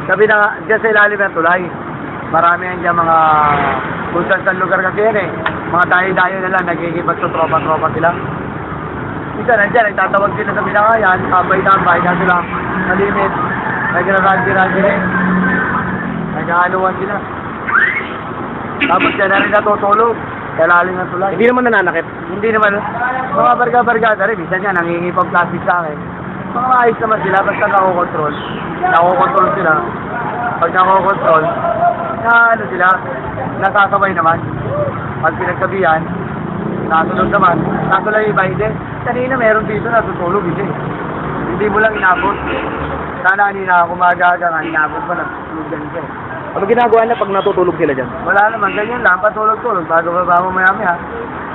Sabi na, dyan sa ilalim ng tulay, marami yan dyan mga kung saan lugar kasi yan eh. Mga dayo-dayo na lang, nagkikipagsutropa-tropa sila. Isa nandiyan, nagtatawag sila sa binakayan, tambay-tambay, kaso lang, nalimit, nagra-ragi-ragi rin. Nag-aaluan sila. Tapos dyan na rin natutulog, kalalim ng tulay. Hindi naman nananakit. Hindi naman, mga barga-bargada rin, minsan yan, nangingipag-plastic sa akin. Mga maayos naman sila, basta nakokontrol. Nakokontrol sila. Pag nakokontrol, na ano sila, nasasabay naman. Pag pinagsabihan, nasunod naman. Nasulay iba, hindi. Kanina meron dito natutulog, hindi. Hindi mo lang inabot. Sana kanina kumagaga nga, inabot pa na. Tulog ganito. Ano ginagawa na pag natutulog sila dyan? Wala naman, ganyan lang, patulog-tulog. Bago ba mo maya-maya.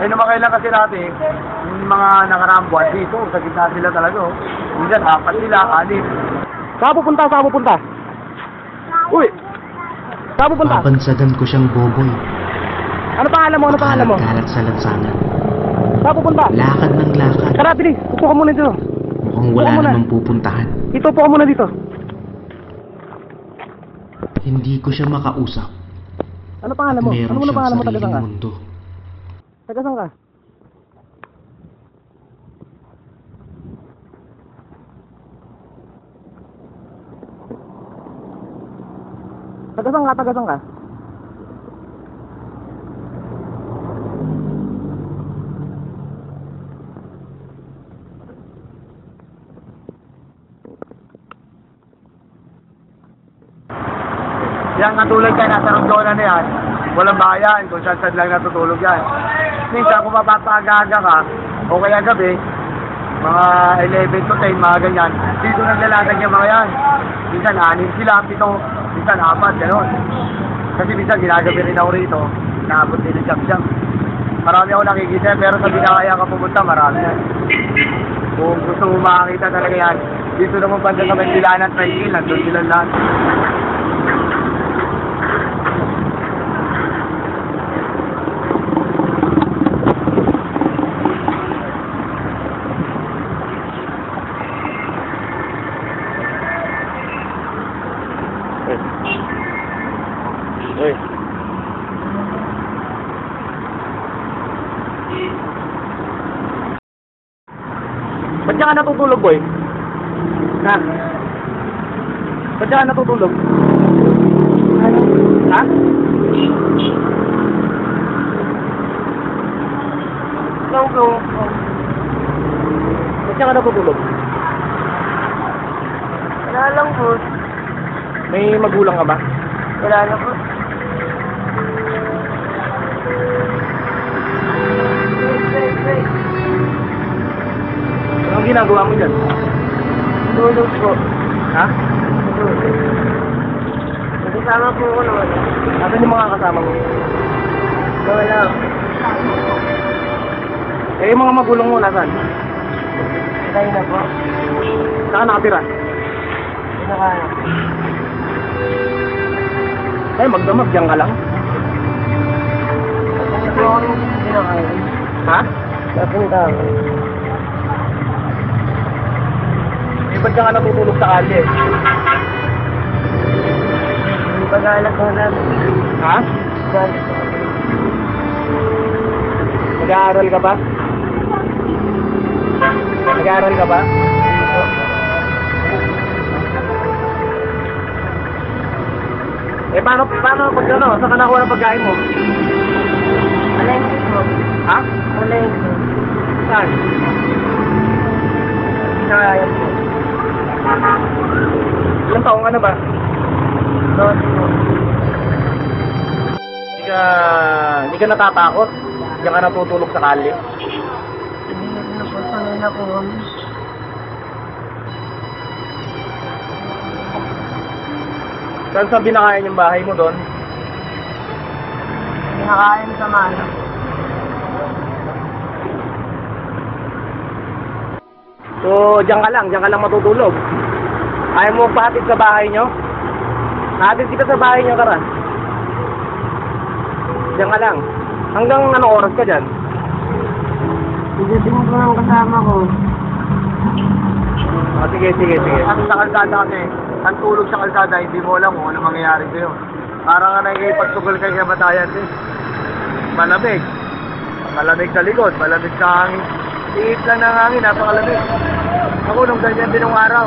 Eh, namakailan kasi natin, yung mga nakaraang buwan dito, sa gitna sila talaga, oh. Minsan, 4 sila, 6. Saan pupunta? Saan pupunta? Uy! Saan pupunta? Papansagan ko siyang boboy. Ano pangalan mo? Ano pangalan mo? Kalat sa lansangan. Saan pupunta? Lakad ng lakad. Tara, bilis. Upo ka muna dito. Mukhang wala namang pupuntahan. Dito, upo ka muna dito. Hindi ko siya makausap. Ano pangalan mo? Meron Ano muna pangalan mo? siyang Taga-saan sariling ka? mundo. Taga-saan ka? Taga-saan ka? Taga-saan ka? Yan, natulog ka, nasa Rondona na yan. Walang bayan, kung saan lang natutulog yan. Minsan, kung mapapagaga ka, o kaya gabi, mga 11 to 10, mga ganyan, dito naglalatag yung mga yan. Minsan, 6 sila, 7, minsan 4, gano'n. Kasi minsan, ginagabi rin ako rito, naabot din ng jam-jam. Marami ako nakikita, pero sa binakaya ka pumunta, marami yan. Kung gusto mo makakita talaga yan, dito naman banda sa Mandilanan, Trail, nandun sila lahat. Uy. Ba't ka natutulog, boy? Ha? Ba't ka natutulog? Ha? Go. Ba't ka natutulog? Wala lang po. May magulang ka ba? Wala na po. Anong ginagawa mo dyan? Tulog po. Ha? Kasama po ko naman. Nasaan yung mga kasama mo? Wala. Eh, yung mga magulang mo, nasaan? Kaya na po. Saan ka nakatira? Pinakaya. Eh, magdamag, diyan ka lang. Kasi po ako yung pinakaya. Ha? Kapunta ako. Eh, ba't ka natutulog sa kalye? Hindi pag-aalag ko na. Ha? Galit ko. Nag-aaral ka ba? Nag-aaral ka ba? Eh, paano pag ano? Saan ka nakuha ng pagkain mo? Malengke po. Ha? Malengke. Saan? Pinakaya po. Ilang taong ka na ba? Dose po. Hindi ka natatakot? Diyan ka natutulog sa kalye? Hindi na po. Sanay na po kami. Saan sa binakayan yung bahay mo doon? Pinakain sa mana. So, diyan ka lang matutulog. Ayaw mo pahatid sa bahay nyo? Hatid kita sa bahay nyo, tara. Diyan ka lang. Hanggang anong oras ka dyan? Pagdating ko ng kasama ko. Sige. Ang sa kalsada kasi. ang tulog sa kalsada, hindi mo alam kung ano mangyayari sa'yo. Parang ka nakikipagsugol kay kamatayan din. Malamig. Malamig sa likod, malamig sa hangin. Iit lang ng hangin, napakalamig. Ako nung ganyan din ng araw,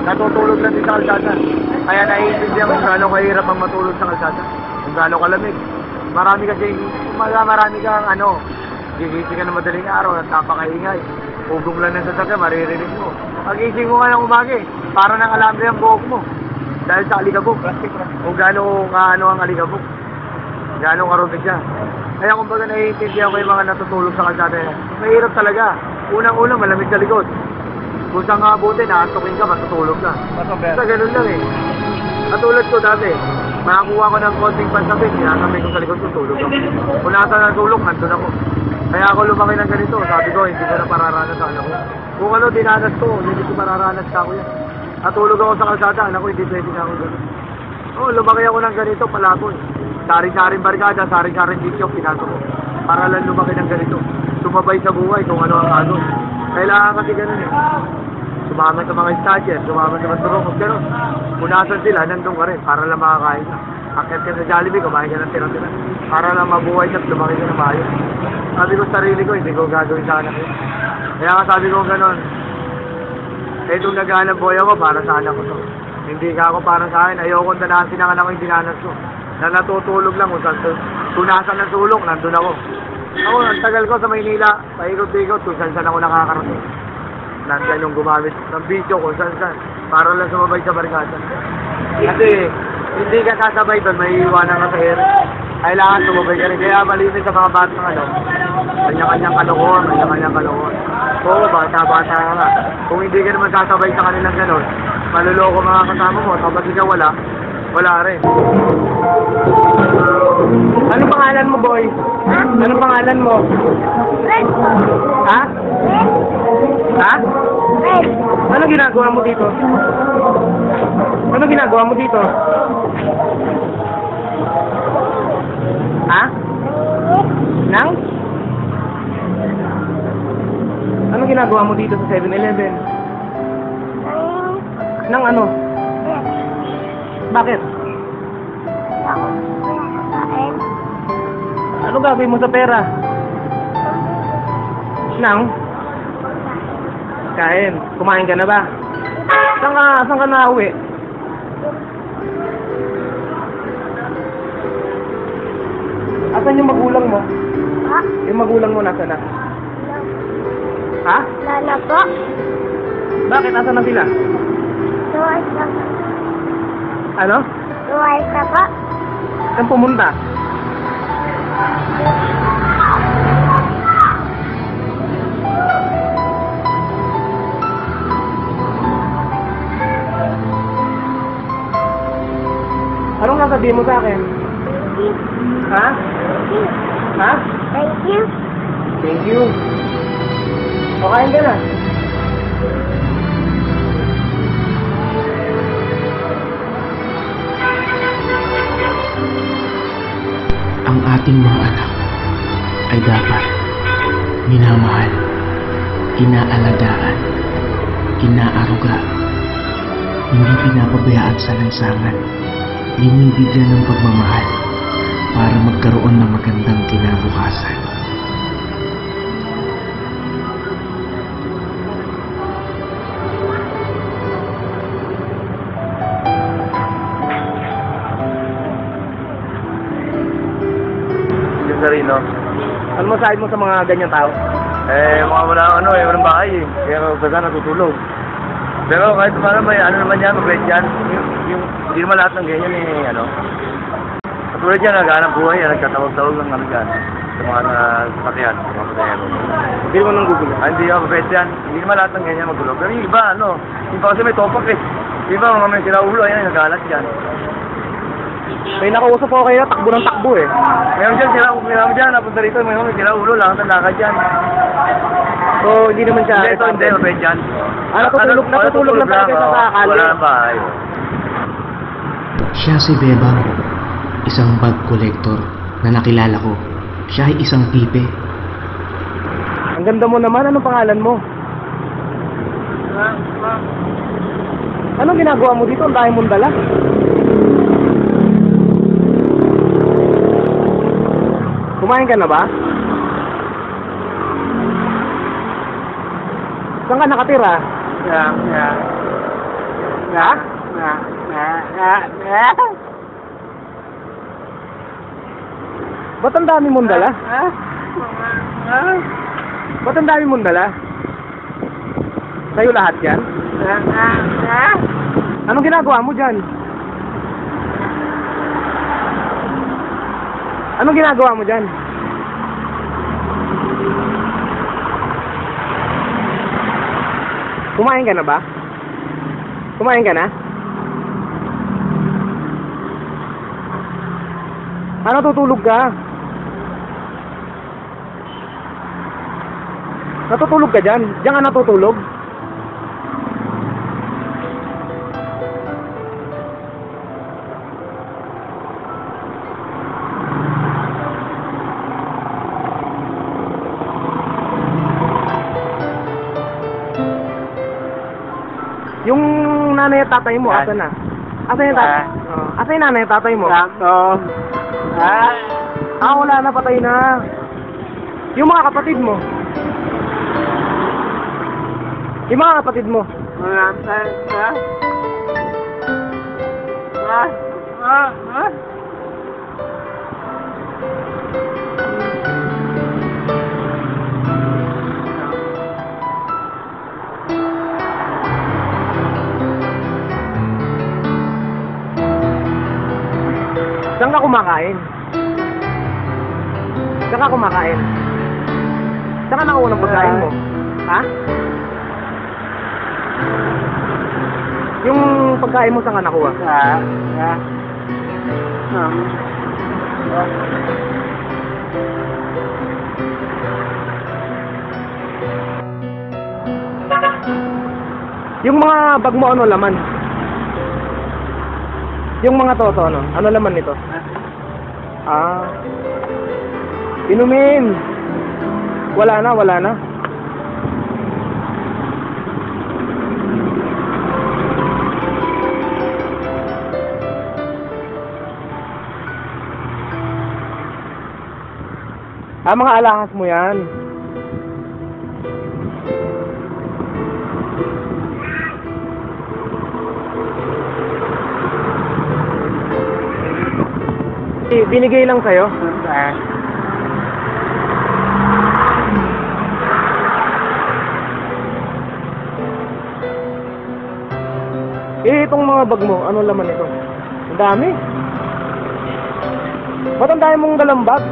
natutulog lang din sa kalsada. Kaya naiintindihan kung gaano kahirap ang matulog sa kalsada. Kung gaano kalamig. Marami kang gigising ka ng madaling araw at napakaingay. Ugong lang ng sasakyan, maririnig mo. Pag-ising mo nga ng umagi, para ng alambre ang buhok mo. Dahil sa alikabok. Kung gaano ang alikabok. Gaano karumi siya. Kaya kumbaga naiintindihan ko yung mga natutulog sa kalsada. Mahirap talaga. Unang-una, malamig sa likod. Kung saan nga abutin, naantokin ka, matutulog ka. Basta ganun lang eh. Katulad ko dati, makakuha ko ng konting pansabit, sinasabay ko sa likod ko, tulog ako. Kung nasa natulog, nandun ako. Kaya ako lumaki ng ganito, sabi ko, hindi ko na pararanas sa anak ko. Kung ano dinanas ko, hindi ko mararanas ka ko yan. Natulog ako sa kalsada, anak ko, hindi pwede na ako ganun. Oo, lumaki ako ng ganito, palapon. Saring-saring barkada, saring-saring sityo, pinasok ko. Para lang lumaki ng ganito. Sumabay sa buhay kung ano ang agos. Kailangan kasi ganun eh. Sumama sa mga stager, sumama sa mga turokos, gano'n. Kung nasan sila, nandun ka rin, para lang makakain ka. Akit ka sa Jollibee, kumain ka ng tira-tira. Para lang mabuhay ka at lumaki ka ng maayos. Sabi ko sarili ko, hindi ko gagawin sa anak ko. Kaya nga sabi ko gano'n, itong naghahanap buhay ako para sa anak ko to. Hindi ka ako para sa akin, ayoko tanahan sinangan ako yung dinanas ko. Na natutulog lang kung saan tunasan ng sulok, nandun ako. Ako, ang tagal ko sa Maynila, paikot-ikot, kung saan ako nakakarating. Nandiyan yung gumamit ng video kung saan, para lang sumabay sa barkada. Kasi, hindi ka sasabay doon, may iwanan ka sa ere. Kailangan sumabay ka rin. Kaya malinis sa mga bata kanya-kanyang kalokohan. Oo, bata-bata nga. Kung hindi ka naman sasabay sa kanilang gano'n, maluloko mga kasama mo, tapos ikaw wala rin. Anong pangalan mo, boy? Ha? Anong pangalan mo? Red. Ha? Red. Ha? Red. Ano ginagawa mo dito? Ano ginagawa mo dito? Ha? Nang? Ano ginagawa mo dito sa 7-Eleven? Nang ano? Bakit? Ano gagawin mo sa pera? Nang? Kain. Kumain ka na ba? Saan ka nauwi? Asan yung magulang mo? Ha? Yung magulang mo nasa na? Ha? Lala po. Bakit? Asan na sila? Tuwais na po. Ano? Tuwais na po. Saan pumunta? Anong sasabihin mo sa akin? Thank you. Ha? Thank you. Ha? Thank you. Thank you. O, kain ka na. Ang ating mga anak ay dapat minamahal, inaalagaan, inaaruga, hindi pinapabayaan sa lansangan, binibigyan ng pagmamahal para magkaroon ng magandang kinabukasan. Sarino. Ano masabi mo sa mga ganyang tao? Walang bahay eh. Kaya basta natutulog. Pero kahit paano may naman yan, mabait yan. Yung hindi naman lahat ng ganyan eh, Katulad yan, naghahanap buhay, nagtatawag-tawag ng dyan. Sa mga sasakyan, sa mga pasahero. Hindi mo nang gugulo. Hindi mabait yan. Hindi naman lahat ng ganyan magulo. Pero yung iba, yung pa kasi may topak eh. Yung iba, mga may sinaulo, ayan, nagalat yan. May nakausap ko kayo, takbo ng takbo eh. Mayroon dyan, napunta rito, mayroon sila ulo, lang ang lakad dyan. So, hindi naman siya... Hindi, mabait dyan. Natutulog lang talaga sa kalye. Wala nang bahay. Siya si Bebang, isang bag collector na nakilala ko. Siya ay isang pipe. Ang ganda mo naman, anong pangalan mo? Anong ginagawa mo dito? Ang dami mong dala. Kumain ka na ba? Saan ka nakatira? Ha? Ba't ang dami mong dala? Ba't ang dami mong dala? Sa'yo lahat yan? Anong ginagawa mo dyan? Anong ginagawa mo dyan? Kumain ka na ba? Kumain ka na? Ano, tutulog ka? Natutulog ka dyan? Diyan ka natutulog? Yung nanay at tatay mo, asa na? Asa yung tatay? Asa yung nanay at tatay mo? Wala na, patay na. Yung mga kapatid mo? Yung mga kapatid mo? Saan ka kumakain? Saan ka kumakain? Saan ka nakuha ng pagkain mo? Ha? Yung pagkain mo saan ka nakuha? Yung mga bag mo, ano laman? Yung mga toto, ano? Ano laman nito? Inumin. Wala na, wala na. Mga alahas mo yan. Binigay lang sa'yo? Itong mga bag mo, ano laman ito? Ang dami. Ba't ang dami mong dalang bag?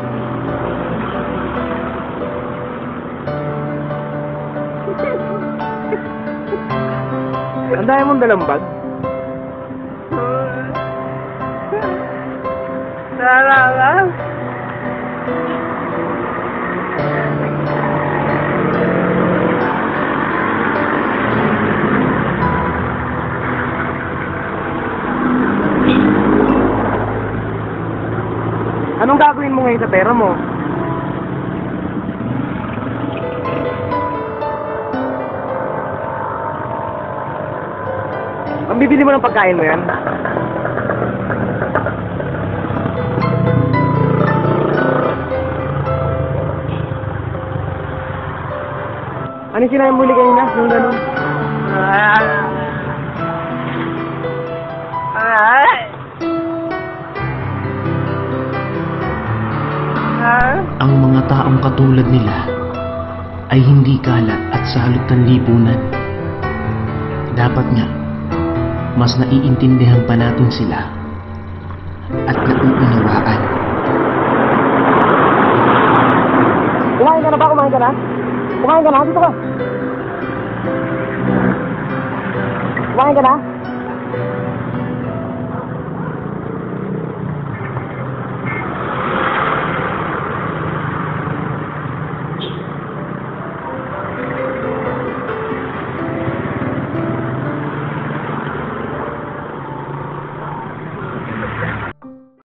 Ang dami mong dalang bag? Anong gagawin mo ngayon sa pera mo? Ang bibili mo ng pagkain mo yan? Ano yung sinabi mo ulit kanina? Yung gano'n? Ang mga taong katulad nila ay hindi kalat at salutan lipunan. Dapat nga, mas naiintindihan pa natin sila at nauunawaan. Kumain ka na ba? Kumain ka na? Kumain ka na? Dito ka! Kumain ka na?